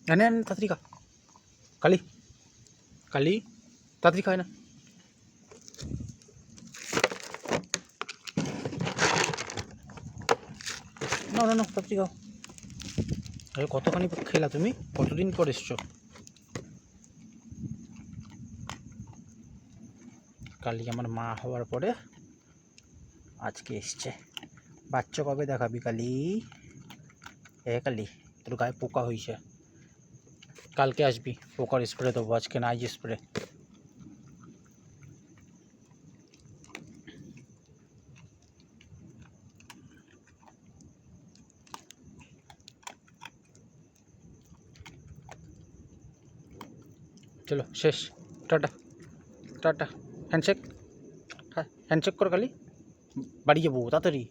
নেন তাড়াতাড়ি খা। কালি কালি তাড়াতাড়ি খায় না। না না না তাড়াতাড়ি খাও। আরে কতখানি খেলা তুমি? কতদিন পর এসছো? কালি আমার মা হওয়ার পরে আজকে এসছে। বাচ্চা কবে দেখাবি কালি? কালি তোর গায়ে পোকা হয়েছে, কালকে আসবি, পোকার স্প্রে দেবো, আজকে নাইজ স্প্রে। চলো শেষ, টাটা টাটা। হ্যান্ডশেক, হ্যাঁ হ্যান্ডশেক কর কালি, বাড়ি যাবো তাড়াতাড়ি।